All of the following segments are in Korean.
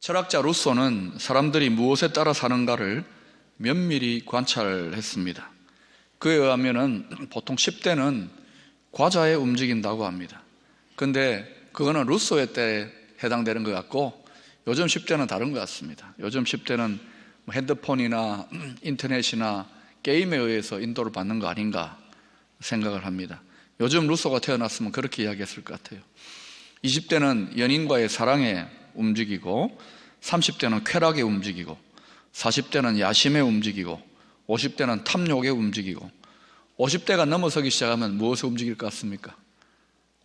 철학자 루소는 사람들이 무엇에 따라 사는가를 면밀히 관찰했습니다. 그에 의하면 보통 10대는 과자에 움직인다고 합니다. 근데 그거는 루소의 때에 해당되는 것 같고 요즘 10대는 다른 것 같습니다. 요즘 10대는 핸드폰이나 인터넷이나 게임에 의해서 인도를 받는 거 아닌가 생각을 합니다. 요즘 루소가 태어났으면 그렇게 이야기했을 것 같아요. 20대는 연인과의 사랑에 움직이고 30대는 쾌락에 움직이고 40대는 야심에 움직이고 50대는 탐욕에 움직이고 50대가 넘어서기 시작하면 무엇에 움직일 것 같습니까?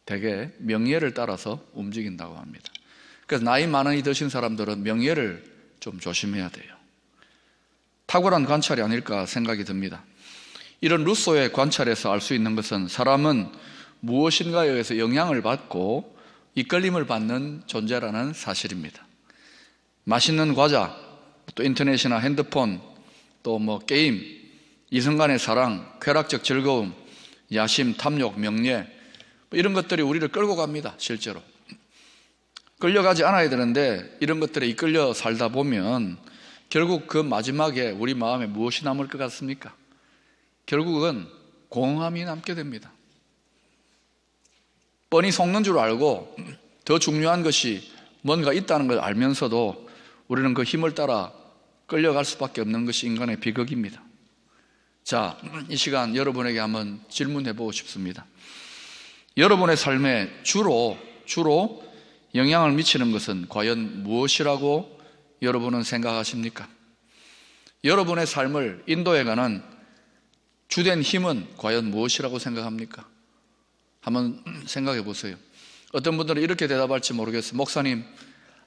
대개 명예를 따라서 움직인다고 합니다. 그래서 나이 많이 드신 사람들은 명예를 좀 조심해야 돼요. 탁월한 관찰이 아닐까 생각이 듭니다. 이런 루소의 관찰에서 알 수 있는 것은 사람은 무엇인가에 의해서 영향을 받고 이끌림을 받는 존재라는 사실입니다. 맛있는 과자, 또 인터넷이나 핸드폰, 또 게임, 이성간의 사랑, 쾌락적 즐거움, 야심, 탐욕, 명예 이런 것들이 우리를 끌고 갑니다. 실제로 끌려가지 않아야 되는데 이런 것들에 이끌려 살다 보면 결국 그 마지막에 우리 마음에 무엇이 남을 것 같습니까? 결국은 공허함이 남게 됩니다. 뻔히 속는 줄 알고 더 중요한 것이 뭔가 있다는 걸 알면서도 우리는 그 힘을 따라 끌려갈 수밖에 없는 것이 인간의 비극입니다. 자, 이 시간 여러분에게 한번 질문해 보고 싶습니다. 여러분의 삶에 주로 영향을 미치는 것은 과연 무엇이라고 여러분은 생각하십니까? 여러분의 삶을 인도해가는 주된 힘은 과연 무엇이라고 생각합니까? 한번 생각해 보세요. 어떤 분들은 이렇게 대답할지 모르겠어요. 목사님,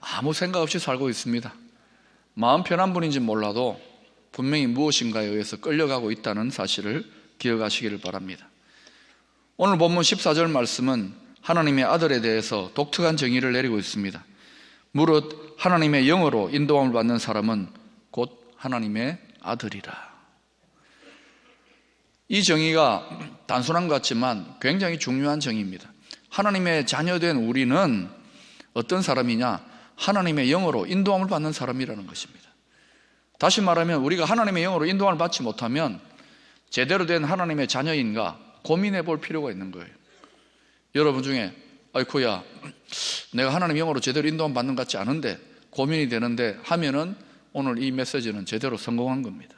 아무 생각 없이 살고 있습니다. 마음 편한 분인지 몰라도 분명히 무엇인가에 의해서 끌려가고 있다는 사실을 기억하시기를 바랍니다. 오늘 본문 14절 말씀은 하나님의 아들에 대해서 독특한 정의를 내리고 있습니다. 무릇 하나님의 영으로 인도함을 받는 사람은 곧 하나님의 아들이라. 이 정의가 단순한 것 같지만 굉장히 중요한 정의입니다. 하나님의 자녀된 우리는 어떤 사람이냐? 하나님의 영으로 인도함을 받는 사람이라는 것입니다. 다시 말하면 우리가 하나님의 영으로 인도함을 받지 못하면 제대로 된 하나님의 자녀인가 고민해 볼 필요가 있는 거예요. 여러분 중에 아이쿠야, 내가 하나님의 영으로 제대로 인도함 받는 것 같지 않은데 고민이 되는데 하면은 오늘 이 메시지는 제대로 성공한 겁니다.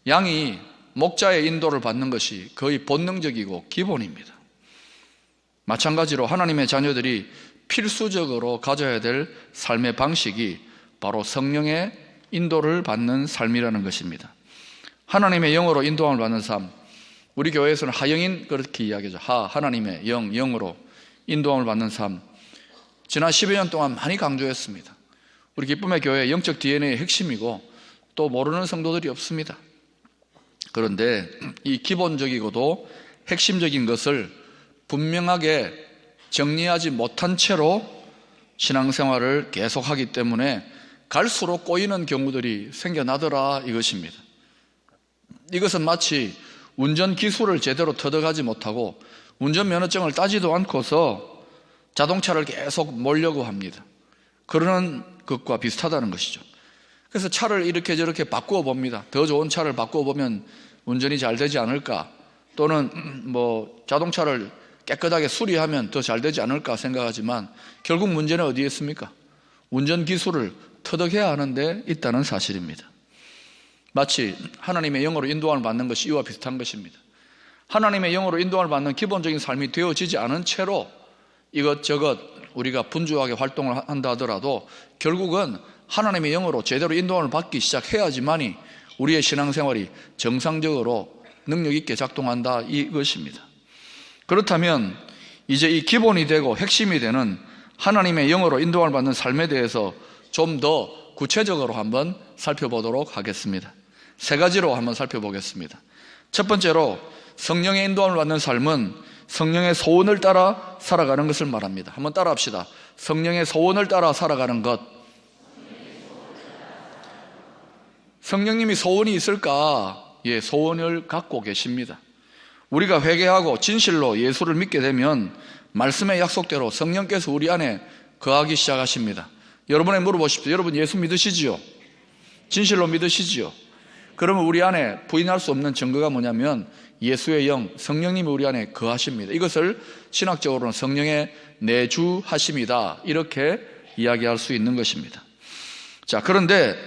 양이 목자의 인도를 받는 것이 거의 본능적이고 기본입니다. 마찬가지로 하나님의 자녀들이 필수적으로 가져야 될 삶의 방식이 바로 성령의 인도를 받는 삶이라는 것입니다. 하나님의 영으로 인도함을 받는 삶, 우리 교회에서는 하영인 그렇게 이야기하죠. 하나님의 영으로 인도함을 받는 삶. 지난 10여 년 동안 많이 강조했습니다. 우리 기쁨의 교회의 영적 DNA의 핵심이고 또 모르는 성도들이 없습니다. 그런데 이 기본적이고도 핵심적인 것을 분명하게 정리하지 못한 채로 신앙생활을 계속하기 때문에 갈수록 꼬이는 경우들이 생겨나더라 이것입니다. 이것은 마치 운전 기술을 제대로 터득하지 못하고 운전면허증을 따지도 않고서 자동차를 계속 몰려고 합니다. 그러는 것과 비슷하다는 것이죠. 그래서 차를 이렇게 저렇게 바꾸어 봅니다. 더 좋은 차를 바꾸어 보면 운전이 잘 되지 않을까, 또는 자동차를 깨끗하게 수리하면 더 잘 되지 않을까 생각하지만 결국 문제는 어디에 있습니까? 운전 기술을 터득해야 하는데 있다는 사실입니다. 마치 하나님의 영으로 인도함을 받는 것이 이와 비슷한 것입니다. 하나님의 영으로 인도함을 받는 기본적인 삶이 되어지지 않은 채로 이것저것 우리가 분주하게 활동을 한다 하더라도 결국은 하나님의 영으로 제대로 인도함을 받기 시작해야지만이 우리의 신앙생활이 정상적으로 능력 있게 작동한다 이것입니다. 그렇다면 이제 이 기본이 되고 핵심이 되는 하나님의 영으로 인도함을 받는 삶에 대해서 좀 더 구체적으로 한번 살펴보도록 하겠습니다. 세 가지로 한번 살펴보겠습니다. 첫 번째로 성령의 인도함을 받는 삶은 성령의 소원을 따라 살아가는 것을 말합니다. 한번 따라 합시다. 성령의 소원을 따라 살아가는 것. 성령님이 소원이 있을까? 예, 소원을 갖고 계십니다. 우리가 회개하고 진실로 예수를 믿게 되면 말씀의 약속대로 성령께서 우리 안에 거하기 시작하십니다. 여러분에게 물어보십시오. 여러분 예수 믿으시지요? 진실로 믿으시지요? 그러면 우리 안에 부인할 수 없는 증거가 뭐냐면 예수의 영, 성령님이 우리 안에 거하십니다. 이것을 신학적으로는 성령의 내주하심이다, 이렇게 이야기할 수 있는 것입니다. 자, 그런데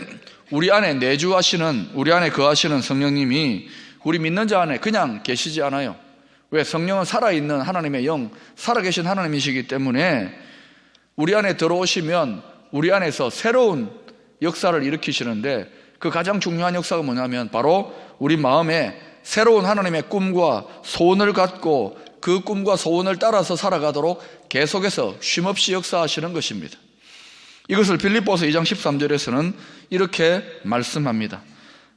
우리 안에 내주하시는, 우리 안에 거하시는 성령님이 우리 믿는 자 안에 그냥 계시지 않아요. 왜? 성령은 살아있는 하나님의 영, 살아계신 하나님이시기 때문에 우리 안에 들어오시면 우리 안에서 새로운 역사를 일으키시는데, 그 가장 중요한 역사가 뭐냐면 바로 우리 마음에 새로운 하나님의 꿈과 소원을 갖고 그 꿈과 소원을 따라서 살아가도록 계속해서 쉼없이 역사하시는 것입니다. 이것을 빌립보서 2장 13절에서는 이렇게 말씀합니다.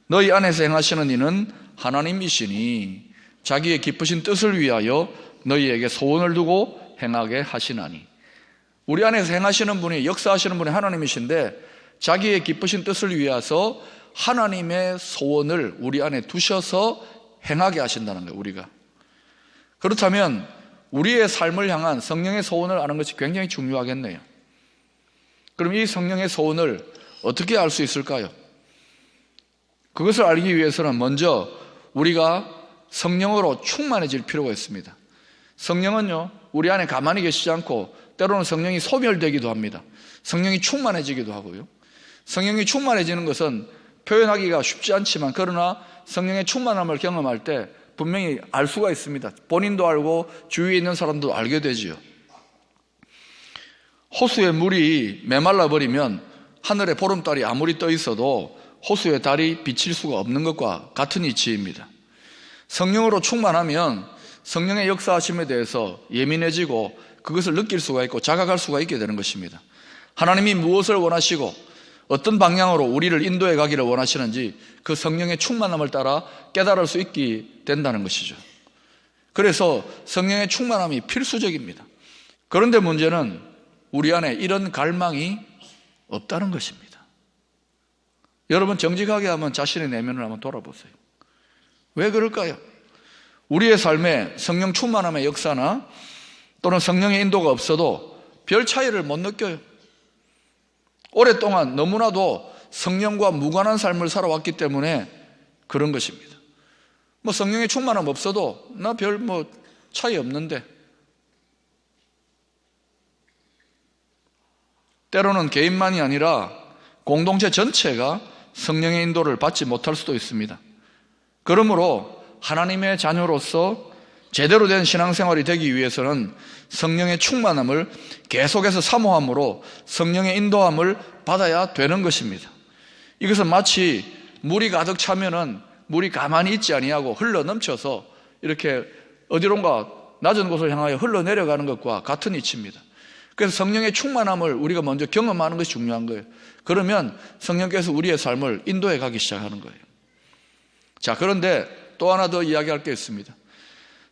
너희 안에서 행하시는 이는 하나님이시니 자기의 기쁘신 뜻을 위하여 너희에게 소원을 두고 행하게 하시나니. 우리 안에서 행하시는 분이, 역사하시는 분이 하나님이신데 자기의 기쁘신 뜻을 위해서 하나님의 소원을 우리 안에 두셔서 행하게 하신다는 거예요, 우리가. 그렇다면 우리의 삶을 향한 성령의 소원을 아는 것이 굉장히 중요하겠네요. 그럼 이 성령의 소원을 어떻게 알 수 있을까요? 그것을 알기 위해서는 먼저 우리가 성령으로 충만해질 필요가 있습니다. 성령은요, 우리 안에 가만히 계시지 않고 때로는 성령이 소멸되기도 합니다. 성령이 충만해지기도 하고요. 성령이 충만해지는 것은 표현하기가 쉽지 않지만, 그러나 성령의 충만함을 경험할 때 분명히 알 수가 있습니다. 본인도 알고 주위에 있는 사람도 알게 되지요. 호수의 물이 메말라 버리면 하늘에 보름달이 아무리 떠 있어도 호수의 달이 비칠 수가 없는 것과 같은 이치입니다. 성령으로 충만하면 성령의 역사하심에 대해서 예민해지고 그것을 느낄 수가 있고 자각할 수가 있게 되는 것입니다. 하나님이 무엇을 원하시고 어떤 방향으로 우리를 인도해 가기를 원하시는지 그 성령의 충만함을 따라 깨달을 수 있게 된다는 것이죠. 그래서 성령의 충만함이 필수적입니다. 그런데 문제는 우리 안에 이런 갈망이 없다는 것입니다. 여러분, 정직하게 한번 자신의 내면을 한번 돌아보세요. 왜 그럴까요? 우리의 삶에 성령 충만함의 역사나 또는 성령의 인도가 없어도 별 차이를 못 느껴요. 오랫동안 너무나도 성령과 무관한 삶을 살아왔기 때문에 그런 것입니다. 뭐 성령의 충만함 없어도 나 별 차이 없는데, 때로는 개인만이 아니라 공동체 전체가 성령의 인도를 받지 못할 수도 있습니다. 그러므로 하나님의 자녀로서 제대로 된 신앙생활이 되기 위해서는 성령의 충만함을 계속해서 사모함으로 성령의 인도함을 받아야 되는 것입니다. 이것은 마치 물이 가득 차면은 물이 가만히 있지 아니하고 흘러 넘쳐서 이렇게 어디론가 낮은 곳을 향하여 흘러내려가는 것과 같은 이치입니다. 그래서 성령의 충만함을 우리가 먼저 경험하는 것이 중요한 거예요. 그러면 성령께서 우리의 삶을 인도해 가기 시작하는 거예요. 자, 그런데 또 하나 더 이야기할 게 있습니다.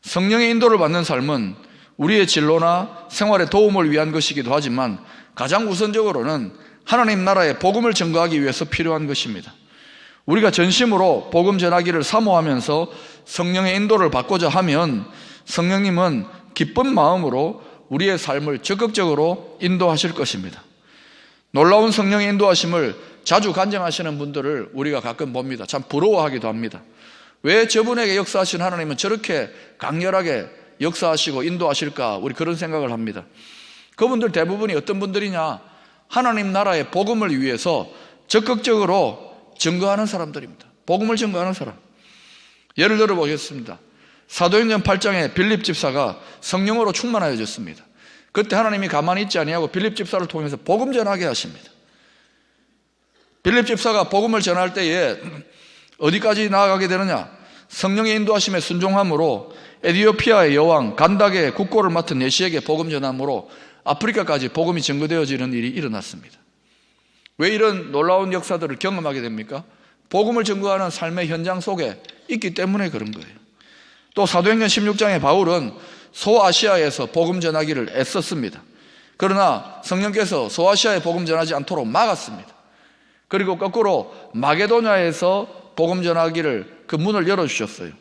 성령의 인도를 받는 삶은 우리의 진로나 생활에 도움을 위한 것이기도 하지만 가장 우선적으로는 하나님 나라의 복음을 전가하기 위해서 필요한 것입니다. 우리가 전심으로 복음 전하기를 사모하면서 성령의 인도를 받고자 하면 성령님은 기쁜 마음으로 우리의 삶을 적극적으로 인도하실 것입니다. 놀라운 성령의 인도하심을 자주 간증하시는 분들을 우리가 가끔 봅니다. 참 부러워하기도 합니다. 왜 저분에게 역사하신 하나님은 저렇게 강렬하게 역사하시고 인도하실까? 우리 그런 생각을 합니다. 그분들 대부분이 어떤 분들이냐? 하나님 나라의 복음을 위해서 적극적으로 증거하는 사람들입니다. 복음을 증거하는 사람. 예를 들어 보겠습니다. 사도행전 8장에 빌립 집사가 성령으로 충만하여졌습니다. 그때 하나님이 가만히 있지 아니하고 빌립 집사를 통해서 복음 전하게 하십니다. 빌립 집사가 복음을 전할 때에 어디까지 나아가게 되느냐? 성령의 인도하심에 순종함으로 에티오피아의 여왕 간닥의 국고를 맡은 내시에게 복음 전함으로 아프리카까지 복음이 전거되어지는 일이 일어났습니다. 왜 이런 놀라운 역사들을 경험하게 됩니까? 복음을 전거하는 삶의 현장 속에 있기 때문에 그런 거예요. 또 사도행전 16장에 바울은 소아시아에서 복음 전하기를 애썼습니다. 그러나 성령께서 소아시아에 복음 전하지 않도록 막았습니다. 그리고 거꾸로 마게도냐에서 복음 전하기를 그 문을 열어주셨어요.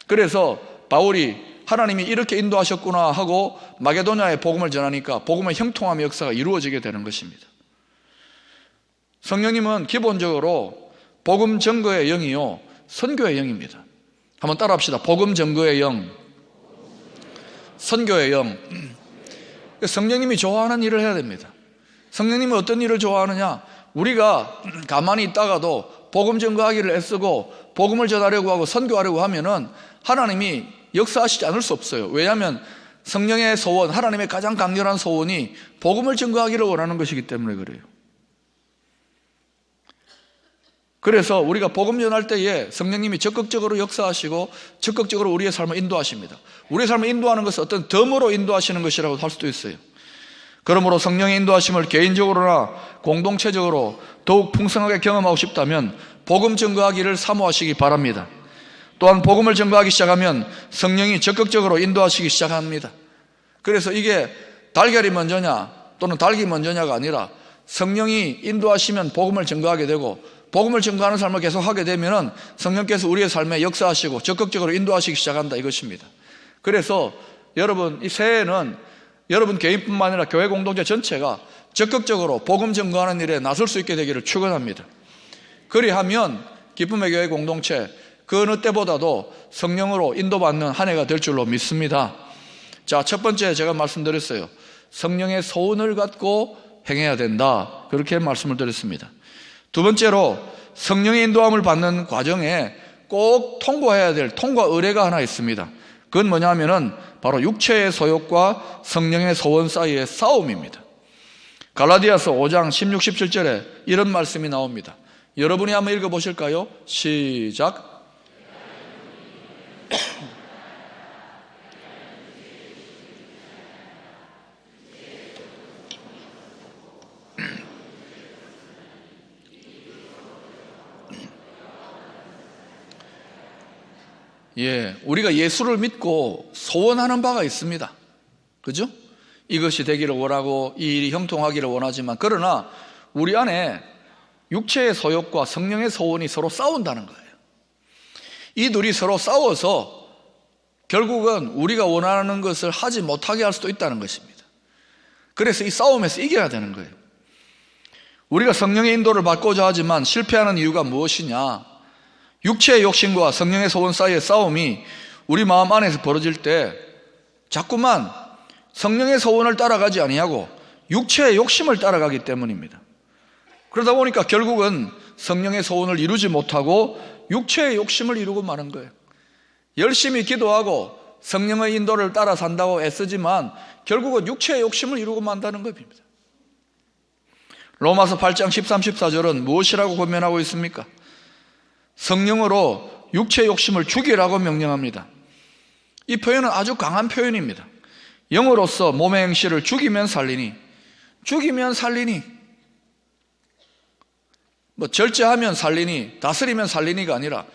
그래서 바울이 하나님이 이렇게 인도하셨구나 하고 마게도냐에 복음을 전하니까 복음의 형통함의 역사가 이루어지게 되는 것입니다. 성령님은 기본적으로 복음 증거의 영이요 선교의 영입니다. 한번 따라합시다. 복음 증거의 영, 선교의 영. 성령님이 좋아하는 일을 해야 됩니다. 성령님은 어떤 일을 좋아하느냐? 우리가 가만히 있다가도 복음 증거하기를 애쓰고 복음을 전하려고 하고 선교하려고 하면은 하나님이 역사하시지 않을 수 없어요. 왜냐하면 성령의 소원, 하나님의 가장 강렬한 소원이 복음을 증거하기를 원하는 것이기 때문에 그래요. 그래서 우리가 복음 전할 때에 성령님이 적극적으로 역사하시고 적극적으로 우리의 삶을 인도하십니다. 우리의 삶을 인도하는 것은 어떤 덤으로 인도하시는 것이라고 할 수도 있어요. 그러므로 성령의 인도하심을 개인적으로나 공동체적으로 더욱 풍성하게 경험하고 싶다면 복음 증거하기를 사모하시기 바랍니다. 또한 복음을 증거하기 시작하면 성령이 적극적으로 인도하시기 시작합니다. 그래서 이게 달걀이 먼저냐 또는 닭이 먼저냐가 아니라 성령이 인도하시면 복음을 증거하게 되고 복음을 증거하는 삶을 계속하게 되면 성령께서 우리의 삶에 역사하시고 적극적으로 인도하시기 시작한다 이것입니다. 그래서 여러분 이 새해에는 여러분 개인뿐만 아니라 교회 공동체 전체가 적극적으로 복음 증거하는 일에 나설 수 있게 되기를 축원합니다. 그리하면 기쁨의 교회 공동체 그 어느 때보다도 성령으로 인도받는 한 해가 될 줄로 믿습니다. 자, 첫 번째 제가 말씀드렸어요. 성령의 소원을 갖고 행해야 된다. 그렇게 말씀을 드렸습니다. 두 번째로 성령의 인도함을 받는 과정에 꼭 통과해야 될 통과 의례가 하나 있습니다. 그건 뭐냐면은 바로 육체의 소욕과 성령의 소원 사이의 싸움입니다. 갈라디아서 5장 16, 17절에 이런 말씀이 나옵니다. 여러분이 한번 읽어보실까요? 시작. 예, 우리가 예수를 믿고 소원하는 바가 있습니다. 그죠? 이것이 되기를 원하고 이 일이 형통하기를 원하지만 그러나 우리 안에 육체의 소욕과 성령의 소원이 서로 싸운다는 거예요. 이 둘이 서로 싸워서 결국은 우리가 원하는 것을 하지 못하게 할 수도 있다는 것입니다. 그래서 이 싸움에서 이겨야 되는 거예요. 우리가 성령의 인도를 받고자 하지만 실패하는 이유가 무엇이냐? 육체의 욕심과 성령의 소원 사이의 싸움이 우리 마음 안에서 벌어질 때 자꾸만 성령의 소원을 따라가지 아니하고 육체의 욕심을 따라가기 때문입니다. 그러다 보니까 결국은 성령의 소원을 이루지 못하고 육체의 욕심을 이루고 마는 거예요. 열심히 기도하고 성령의 인도를 따라 산다고 애쓰지만 결국은 육체의 욕심을 이루고 만다는 겁니다. 로마서 8장 13, 14절은 무엇이라고 권면하고 있습니까? 성령으로 육체의 욕심을 죽이라고 명령합니다. 이 표현은 아주 강한 표현입니다. 영으로서 몸의 행실을 죽이면 살리니, 죽이면 살리니, 절제하면 살리니, 다스리면 살리니가 아니라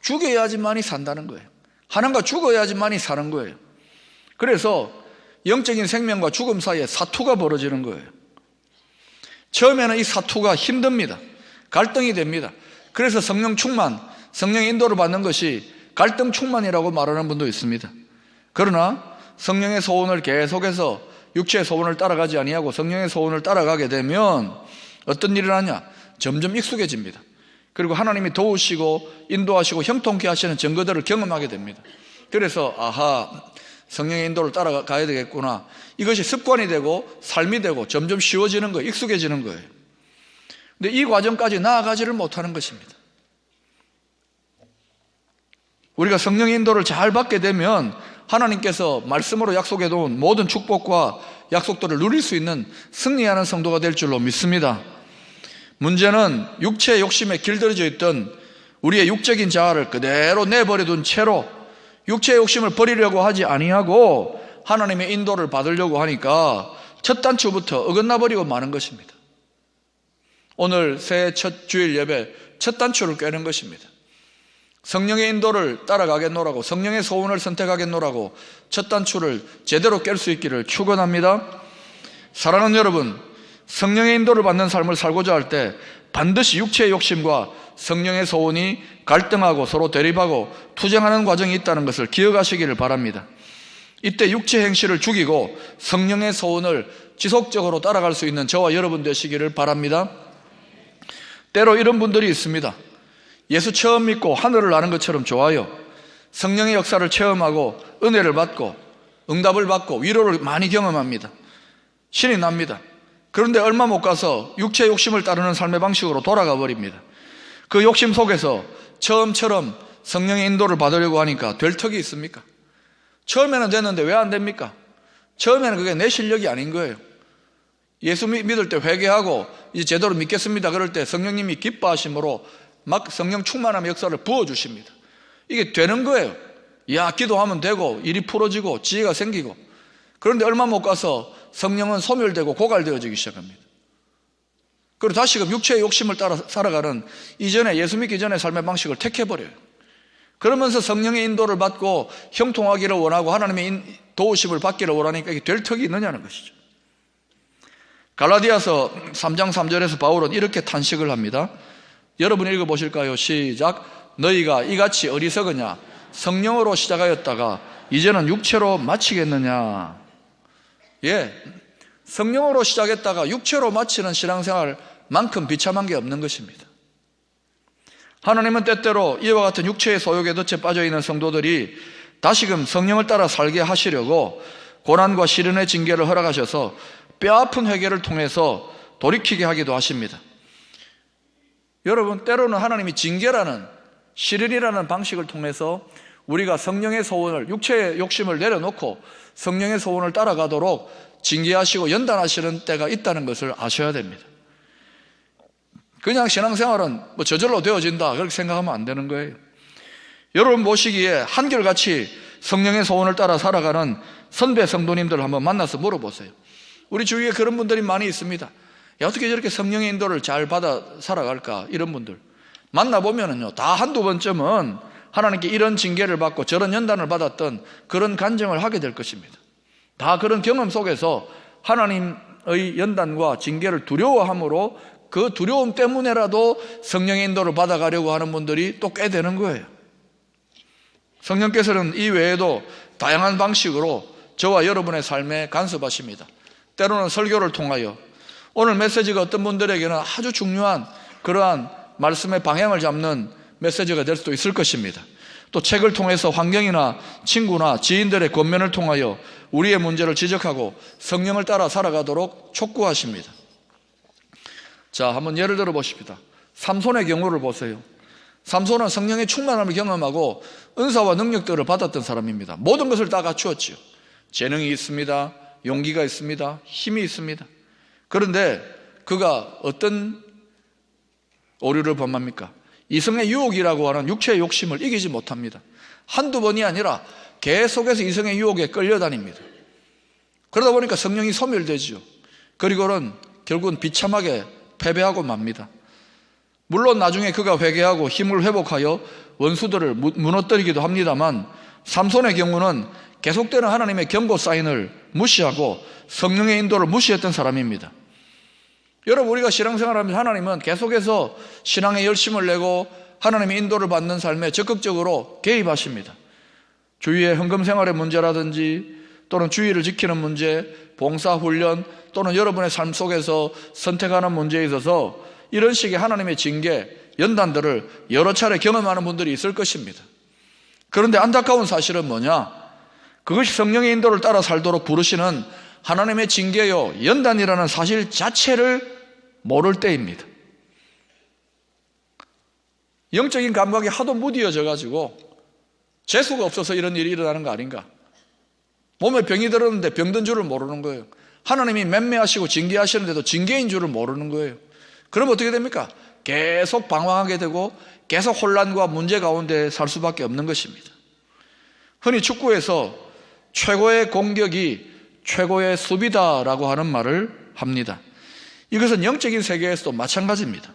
죽여야지만이 산다는 거예요. 하나님과 죽어야지만이 사는 거예요. 그래서 영적인 생명과 죽음 사이에 사투가 벌어지는 거예요. 처음에는 이 사투가 힘듭니다. 갈등이 됩니다. 그래서 성령 충만, 성령의 인도를 받는 것이 갈등 충만이라고 말하는 분도 있습니다. 그러나 성령의 소원을 계속해서 육체의 소원을 따라가지 아니하고 성령의 소원을 따라가게 되면 어떤 일이 일어나냐? 점점 익숙해집니다. 그리고 하나님이 도우시고 인도하시고 형통케 하시는 증거들을 경험하게 됩니다. 그래서 성령의 인도를 따라가야 되겠구나. 이것이 습관이 되고 삶이 되고 점점 쉬워지는 거예요. 익숙해지는 거예요. 근데 이 과정까지 나아가지를 못하는 것입니다. 우리가 성령의 인도를 잘 받게 되면 하나님께서 말씀으로 약속해 놓은 모든 축복과 약속들을 누릴 수 있는 승리하는 성도가 될 줄로 믿습니다. 문제는 육체의 욕심에 길들여져 있던 우리의 육적인 자아를 그대로 내버려둔 채로 육체의 욕심을 버리려고 하지 아니하고 하나님의 인도를 받으려고 하니까 첫 단추부터 어긋나 버리고 마는 것입니다. 오늘 새해 첫 주일 예배 첫 단추를 꿰는 것입니다. 성령의 인도를 따라가겠노라고, 성령의 소원을 선택하겠노라고 첫 단추를 제대로 깰 수 있기를 축원합니다. 사랑하는 여러분, 성령의 인도를 받는 삶을 살고자 할 때 반드시 육체의 욕심과 성령의 소원이 갈등하고 서로 대립하고 투쟁하는 과정이 있다는 것을 기억하시기를 바랍니다. 이때 육체 행실을 죽이고 성령의 소원을 지속적으로 따라갈 수 있는 저와 여러분 되시기를 바랍니다. 때로 이런 분들이 있습니다. 예수 처음 믿고 하늘을 나는 것처럼 좋아요. 성령의 역사를 체험하고 은혜를 받고 응답을 받고 위로를 많이 경험합니다. 신이 납니다. 그런데 얼마 못 가서 육체의 욕심을 따르는 삶의 방식으로 돌아가 버립니다. 그 욕심 속에서 처음처럼 성령의 인도를 받으려고 하니까 될 턱이 있습니까? 처음에는 됐는데 왜 안 됩니까? 처음에는 그게 내 실력이 아닌 거예요. 예수 믿을 때 회개하고 이제 제대로 믿겠습니다 그럴 때 성령님이 기뻐하심으로 막 성령 충만함의 역사를 부어주십니다. 이게 되는 거예요. 야, 기도하면 되고 일이 풀어지고 지혜가 생기고. 그런데 얼마 못 가서 성령은 소멸되고 고갈되어지기 시작합니다. 그리고 다시금 육체의 욕심을 따라 살아가는 이전에 예수 믿기 전의 삶의 방식을 택해버려요. 그러면서 성령의 인도를 받고 형통하기를 원하고 하나님의 도우심을 받기를 원하니까 이게 될 턱이 있느냐는 것이죠. 갈라디아서 3장 3절에서 바울은 이렇게 탄식을 합니다. 여러분 읽어보실까요? 시작. 너희가 이같이 어리석으냐? 성령으로 시작하였다가 이제는 육체로 마치겠느냐? 예, 성령으로 시작했다가 육체로 마치는 신앙생활만큼 비참한 게 없는 것입니다. 하나님은 때때로 이와 같은 육체의 소욕에 덫에 빠져있는 성도들이 다시금 성령을 따라 살게 하시려고 고난과 시련의 징계를 허락하셔서 뼈아픈 회개를 통해서 돌이키게 하기도 하십니다. 여러분, 때로는 하나님이 징계라는 시련이라는 방식을 통해서 우리가 성령의 소원을, 육체의 욕심을 내려놓고 성령의 소원을 따라가도록 징계하시고 연단하시는 때가 있다는 것을 아셔야 됩니다. 그냥 신앙생활은 뭐 저절로 되어진다 그렇게 생각하면 안 되는 거예요. 여러분 보시기에 한결같이 성령의 소원을 따라 살아가는 선배 성도님들 한번 만나서 물어보세요. 우리 주위에 그런 분들이 많이 있습니다. 야, 어떻게 저렇게 성령의 인도를 잘 받아 살아갈까? 이런 분들 만나보면은요, 다 한두 번쯤은 하나님께 이런 징계를 받고 저런 연단을 받았던 그런 간증을 하게 될 것입니다. 다 그런 경험 속에서 하나님의 연단과 징계를 두려워함으로 그 두려움 때문에라도 성령의 인도를 받아가려고 하는 분들이 또 꽤 되는 거예요. 성령께서는 이 외에도 다양한 방식으로 저와 여러분의 삶에 간섭하십니다. 때로는 설교를 통하여, 오늘 메시지가 어떤 분들에게는 아주 중요한 그러한 말씀의 방향을 잡는 메시지가 될 수도 있을 것입니다. 또 책을 통해서 환경이나 친구나 지인들의 권면을 통하여 우리의 문제를 지적하고 성령을 따라 살아가도록 촉구하십니다. 자, 한번 예를 들어 보십시다. 삼손의 경우를 보세요. 삼손은 성령의 충만함을 경험하고 은사와 능력들을 받았던 사람입니다. 모든 것을 다 갖추었지요. 재능이 있습니다. 용기가 있습니다. 힘이 있습니다. 그런데 그가 어떤 오류를 범합니까? 이성의 유혹이라고 하는 육체의 욕심을 이기지 못합니다. 한두 번이 아니라 계속해서 이성의 유혹에 끌려다닙니다. 그러다 보니까 성령이 소멸되지요. 그리고는 결국은 비참하게 패배하고 맙니다. 물론 나중에 그가 회개하고 힘을 회복하여 원수들을 무너뜨리기도 합니다만, 삼손의 경우는 계속되는 하나님의 경고 사인을 무시하고 성령의 인도를 무시했던 사람입니다. 여러분, 우리가 신앙생활하면서 하나님은 계속해서 신앙에 열심을 내고 하나님의 인도를 받는 삶에 적극적으로 개입하십니다. 주위의 헌금 생활의 문제라든지 또는 주의를 지키는 문제, 봉사훈련 또는 여러분의 삶 속에서 선택하는 문제에 있어서 이런 식의 하나님의 징계, 연단들을 여러 차례 경험하는 분들이 있을 것입니다. 그런데 안타까운 사실은 뭐냐? 그것이 성령의 인도를 따라 살도록 부르시는 하나님의 징계요, 연단이라는 사실 자체를 모를 때입니다. 영적인 감각이 하도 무디어져 가지고 재수가 없어서 이런 일이 일어나는 거 아닌가? 몸에 병이 들었는데 병든 줄을 모르는 거예요. 하나님이 맴매하시고 징계하시는데도 징계인 줄을 모르는 거예요. 그럼 어떻게 됩니까? 계속 방황하게 되고 계속 혼란과 문제 가운데 살 수밖에 없는 것입니다. 흔히 축구에서 최고의 공격이 최고의 수비다라고 하는 말을 합니다. 이것은 영적인 세계에서도 마찬가지입니다.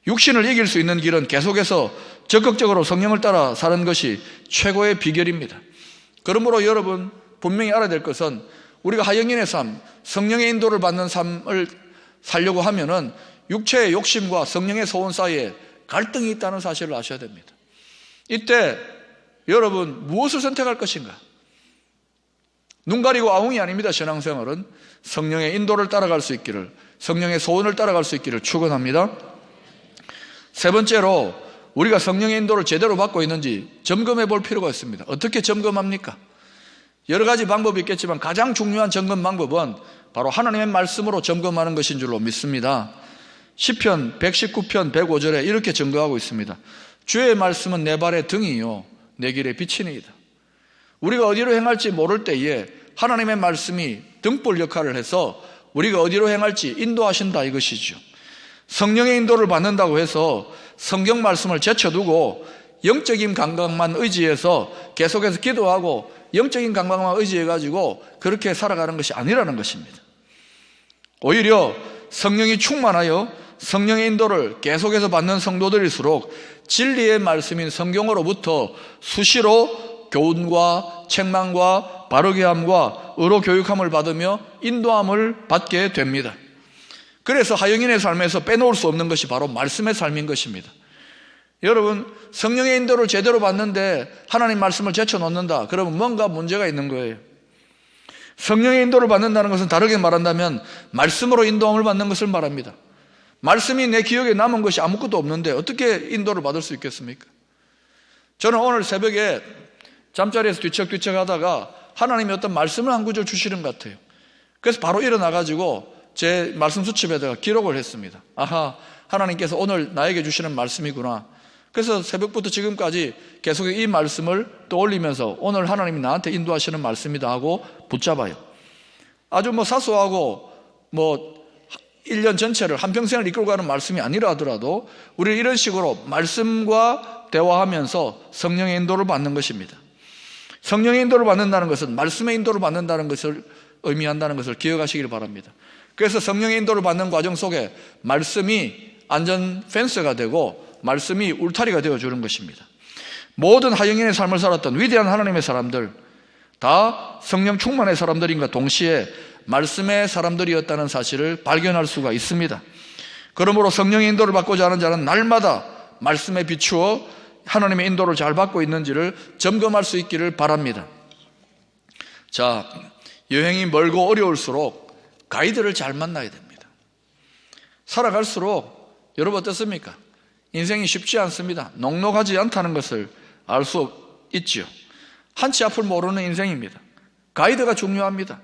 육신을 이길 수 있는 길은 계속해서 적극적으로 성령을 따라 사는 것이 최고의 비결입니다. 그러므로 여러분 분명히 알아야 될 것은 우리가 하영인의 삶, 성령의 인도를 받는 삶을 살려고 하면은 육체의 욕심과 성령의 소원 사이에 갈등이 있다는 사실을 아셔야 됩니다. 이때 여러분 무엇을 선택할 것인가? 눈 가리고 아웅이 아닙니다. 신앙생활은 성령의 인도를 따라갈 수 있기를, 성령의 소원을 따라갈 수 있기를 축원합니다. 세 번째로 우리가 성령의 인도를 제대로 받고 있는지 점검해 볼 필요가 있습니다. 어떻게 점검합니까? 여러 가지 방법이 있겠지만 가장 중요한 점검 방법은 바로 하나님의 말씀으로 점검하는 것인 줄로 믿습니다. 시편 119편 105절에 이렇게 증거하고 있습니다. 주의 말씀은 내 발의 등이요 내 길의 빛이니이다. 우리가 어디로 행할지 모를 때에 하나님의 말씀이 등불 역할을 해서 우리가 어디로 행할지 인도하신다 이것이죠. 성령의 인도를 받는다고 해서 성경 말씀을 제쳐두고 영적인 감각만 의지해서 계속해서 기도하고 영적인 감각만 의지해가지고 그렇게 살아가는 것이 아니라는 것입니다. 오히려 성령이 충만하여 성령의 인도를 계속해서 받는 성도들일수록 진리의 말씀인 성경으로부터 수시로 교훈과 책망과 바르게 함과 의로 교육함을 받으며 인도함을 받게 됩니다. 그래서 하영인의 삶에서 빼놓을 수 없는 것이 바로 말씀의 삶인 것입니다. 여러분, 성령의 인도를 제대로 받는데 하나님 말씀을 제쳐놓는다. 그러면 뭔가 문제가 있는 거예요. 성령의 인도를 받는다는 것은 다르게 말한다면 말씀으로 인도함을 받는 것을 말합니다. 말씀이 내 기억에 남은 것이 아무것도 없는데 어떻게 인도를 받을 수 있겠습니까? 저는 오늘 새벽에 잠자리에서 뒤척뒤척 하다가 하나님이 어떤 말씀을 한 구절 주시는 것 같아요. 그래서 바로 일어나가지고 제 말씀 수첩에다가 기록을 했습니다. 아하, 하나님께서 오늘 나에게 주시는 말씀이구나. 그래서 새벽부터 지금까지 계속 이 말씀을 떠올리면서 오늘 하나님이 나한테 인도하시는 말씀이다 하고 붙잡아요. 아주 사소하고 1년 전체를 한평생을 이끌고 가는 말씀이 아니라 하더라도 우리는 이런 식으로 말씀과 대화하면서 성령의 인도를 받는 것입니다. 성령의 인도를 받는다는 것은 말씀의 인도를 받는다는 것을 의미한다는 것을 기억하시길 바랍니다. 그래서 성령의 인도를 받는 과정 속에 말씀이 안전 펜스가 되고 말씀이 울타리가 되어주는 것입니다. 모든 하영인의 삶을 살았던 위대한 하나님의 사람들 다 성령 충만의 사람들인가 동시에 말씀의 사람들이었다는 사실을 발견할 수가 있습니다. 그러므로 성령의 인도를 받고자 하는 자는 날마다 말씀에 비추어 하나님의 인도를 잘 받고 있는지를 점검할 수 있기를 바랍니다. 자, 여행이 멀고 어려울수록 가이드를 잘 만나야 됩니다. 살아갈수록 여러분 어떻습니까? 인생이 쉽지 않습니다. 녹록하지 않다는 것을 알 수 있죠. 한치 앞을 모르는 인생입니다. 가이드가 중요합니다.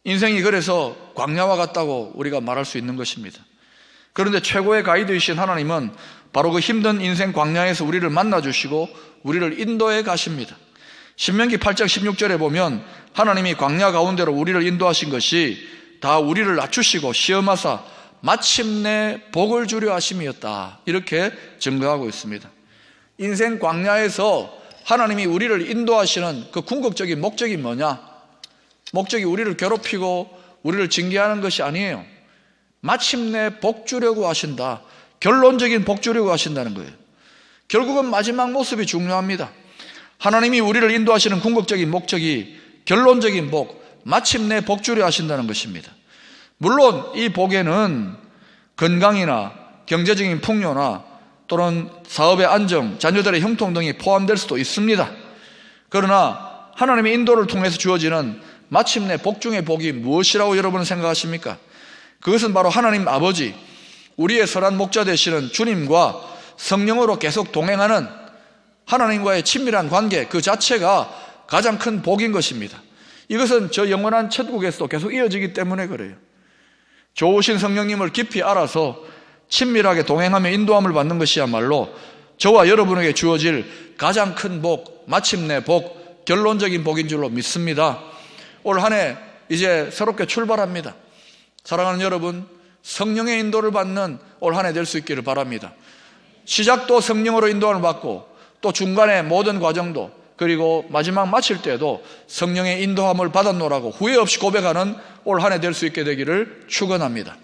인생이 그래서 광야와 같다고 우리가 말할 수 있는 것입니다. 그런데 최고의 가이드이신 하나님은 바로 그 힘든 인생 광야에서 우리를 만나주시고 우리를 인도해 가십니다. 신명기 8장 16절에 보면 하나님이 광야 가운데로 우리를 인도하신 것이 다 우리를 낮추시고 시험하사 마침내 복을 주려 하심이었다. 이렇게 증거하고 있습니다. 인생 광야에서 하나님이 우리를 인도하시는 그 궁극적인 목적이 뭐냐? 목적이 우리를 괴롭히고 우리를 징계하는 것이 아니에요. 마침내 복 주려고 하신다. 결론적인 복 주려고 하신다는 거예요. 결국은 마지막 모습이 중요합니다. 하나님이 우리를 인도하시는 궁극적인 목적이 결론적인 복, 마침내 복 주려 하신다는 것입니다. 물론 이 복에는 건강이나 경제적인 풍요나 또는 사업의 안정, 자녀들의 형통 등이 포함될 수도 있습니다. 그러나 하나님의 인도를 통해서 주어지는 마침내 복 중의 복이 무엇이라고 여러분은 생각하십니까? 그것은 바로 하나님 아버지, 우리의 선한 목자 되시는 주님과 성령으로 계속 동행하는 하나님과의 친밀한 관계 그 자체가 가장 큰 복인 것입니다. 이것은 저 영원한 천국에서도 계속 이어지기 때문에 그래요. 좋으신 성령님을 깊이 알아서 친밀하게 동행하며 인도함을 받는 것이야말로 저와 여러분에게 주어질 가장 큰 복, 마침내 복, 결론적인 복인 줄로 믿습니다. 올 한 해 이제 새롭게 출발합니다. 사랑하는 여러분, 성령의 인도를 받는 올 한 해 될 수 있기를 바랍니다. 시작도 성령으로 인도함을 받고 또 중간에 모든 과정도 그리고 마지막 마칠 때도 성령의 인도함을 받았노라고 후회 없이 고백하는 올 한 해 될 수 있게 되기를 축원합니다.